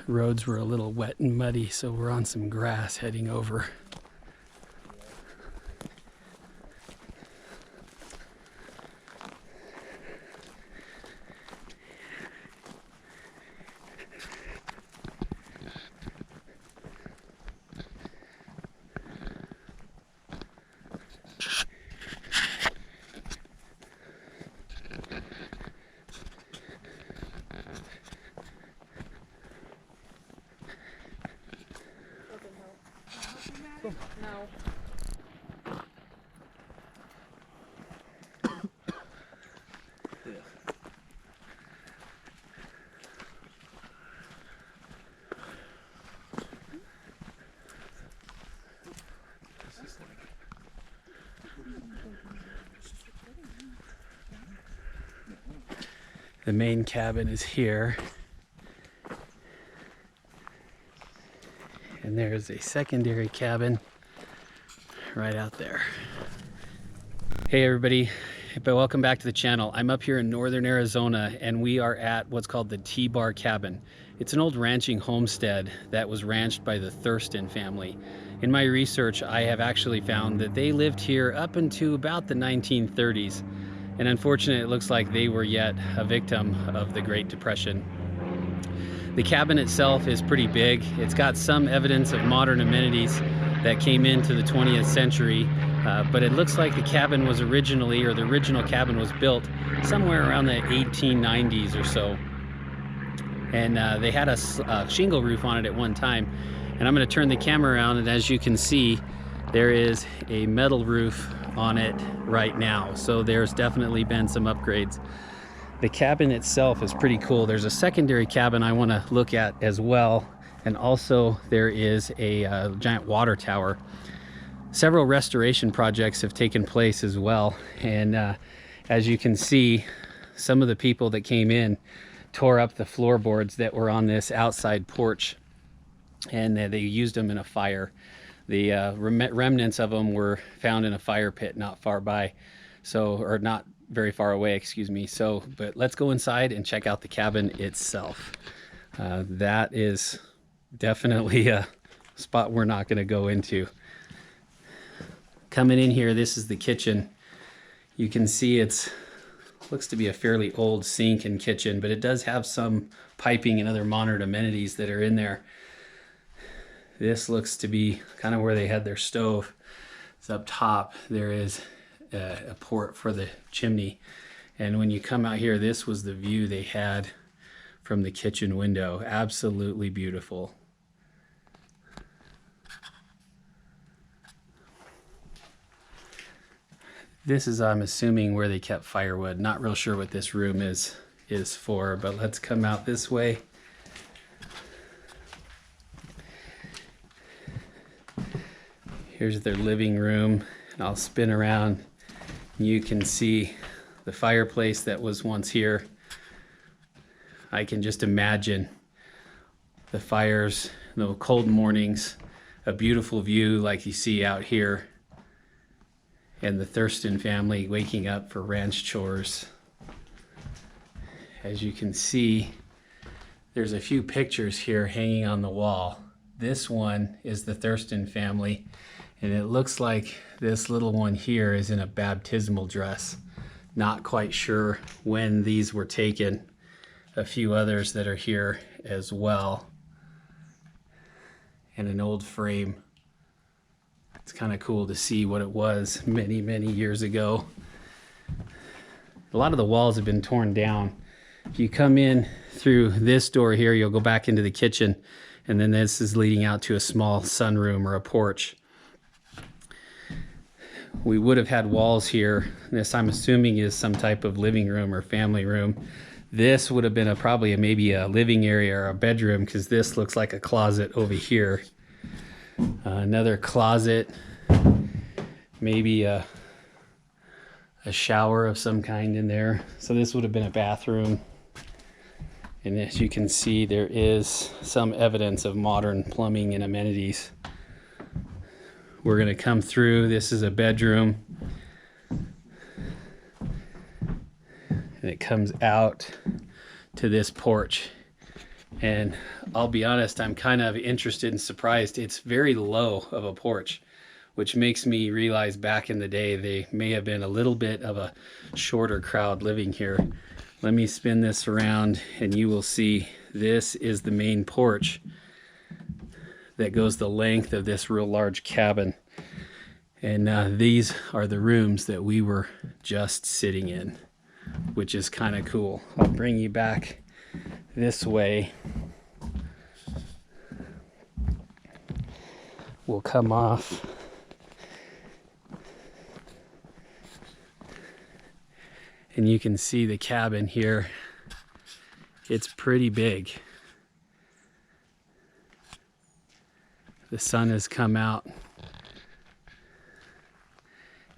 roads were a little wet and muddy, so we're on some grass heading over. No. The main cabin is here. And there's a secondary cabin right out there. Hey everybody, welcome back to the channel. I'm up here in northern Arizona and we are at what's called the T-Bar Cabin. It's an old ranching homestead that was ranched by the Thurston family. In my research, I have actually found that they lived here up into about the 1930s. And unfortunately, it looks like they were yet a victim of the Great Depression. The cabin itself is pretty big. It's got some evidence of modern amenities that came into the 20th century, but it looks like the cabin was originally, or the original cabin was built somewhere around the 1890s or so. And they had a shingle roof on it at one time. And I'm going to turn the camera around, and as you can see, there is a metal roof on it right now. So there's definitely been some upgrades. The cabin itself is pretty cool. There's a secondary cabin I want to look at as well. And also there is a giant water tower. Several restoration projects have taken place as well. And as you can see, some of the people that came in tore up the floorboards that were on this outside porch, and they used them in a fire. The remnants of them were found in a fire pit not far by, or not very far away, excuse me. But let's go inside and check out the cabin itself. That is definitely a spot we're not going to go into. Coming in here, this is the kitchen. You can see looks to be a fairly old sink and kitchen, but it does have some piping and other modern amenities that are in there. This looks to be kind of where they had their stove. It's up top. There is a port for the chimney. And when you come out here, this was the view they had from the kitchen window. Absolutely beautiful. This is, I'm assuming, where they kept firewood. Not real sure what this room is for, but let's come out this way. Here's their living room, and I'll spin around. You can see the fireplace that was once here. I can just imagine the fires, the cold mornings, a beautiful view like you see out here, and the Thurston family waking up for ranch chores. As you can see, there's a few pictures here hanging on the wall. This one is the Thurston family. And it looks like this little one here is in a baptismal dress. Not quite sure when these were taken. A few others that are here as well. And an old frame. It's kind of cool to see what it was many, many years ago. A lot of the walls have been torn down. If you come in through this door here, you'll go back into the kitchen. And then this is leading out to a small sunroom or a porch. We would have had walls here. This, I'm assuming, is some type of living room or family room. This would have been probably maybe a living area or a bedroom, because this looks like a closet over here. Another closet, maybe a shower of some kind in there. So this would have been a bathroom. And as you can see, there is some evidence of modern plumbing and amenities. We're going to come through. This is a bedroom. And it comes out to this porch. And I'll be honest, I'm kind of interested and surprised. It's very low of a porch, which makes me realize back in the day they may have been a little bit of a shorter crowd living here. Let me spin this around and you will see this is the main porch that goes the length of this real large cabin. And these are the rooms that we were just sitting in, which is kind of cool. I'll bring you back this way. We'll come off. And you can see the cabin here. It's pretty big. The sun has come out.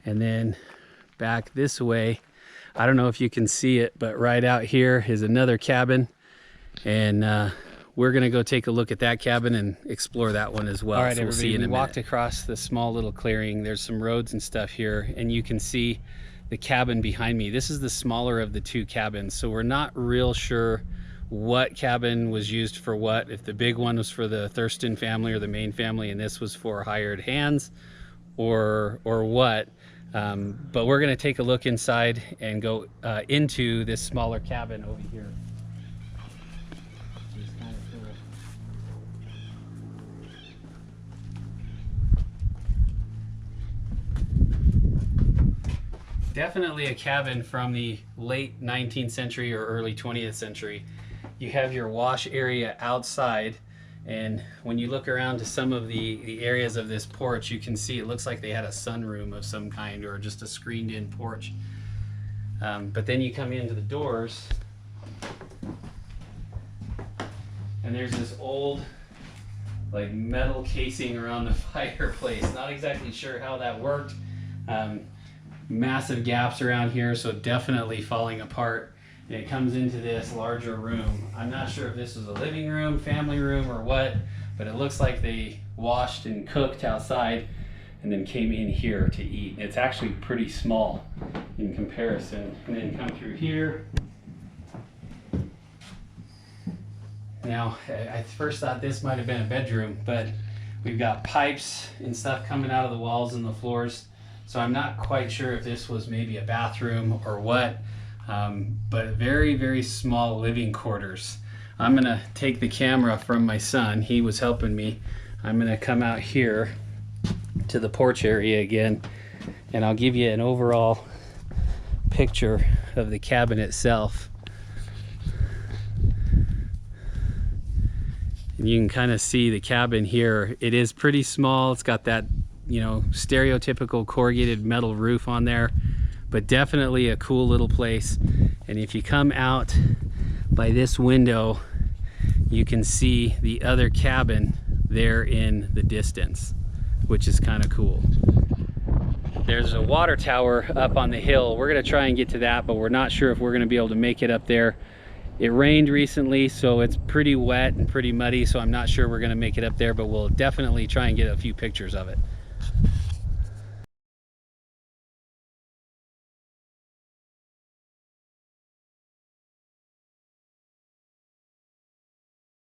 And then back this way, I don't know if you can see it, but right out here is another cabin. And we're gonna go take a look at that cabin and explore that one as well. All right, so we'll see you in a minute. We walked across the small little clearing. There's some roads and stuff here, and you can see the cabin behind me. This is the smaller of the two cabins, so we're not real sure what cabin was used for what, if the big one was for the Thurston family or the main family and this was for hired hands or what. But we're gonna take a look inside and go into this smaller cabin over here. Definitely a cabin from the late 19th century or early 20th century. You have your wash area outside, and when you look around to some of the areas of this porch, you can see it looks like they had a sunroom of some kind or just a screened in porch. But then you come into the doors and there's this old like metal casing around the fireplace. Not exactly sure how that worked. Massive gaps around here, so definitely falling apart. And it comes into this larger room. I'm not sure if this was a living room, family room, or what, but it looks like they washed and cooked outside and then came in here to eat. It's actually pretty small in comparison. And then come through here. Now, I first thought this might have been a bedroom, but we've got pipes and stuff coming out of the walls and the floors. So I'm not quite sure if this was maybe a bathroom or what, but very, very small living quarters. I'm gonna take the camera from my son. He was helping me. I'm gonna come out here to the porch area again, and I'll give you an overall picture of the cabin itself. And you can kind of see the cabin here. It is pretty small. It's got that, you know, stereotypical corrugated metal roof on there, but definitely a cool little place. And if you come out by this window, you can see the other cabin there in the distance, which is kind of cool. There's a water tower up on the hill. We're gonna try and get to that, but we're not sure if we're gonna be able to make it up there. It rained recently, so it's pretty wet and pretty muddy, so I'm not sure we're gonna make it up there, but we'll definitely try and get a few pictures of it.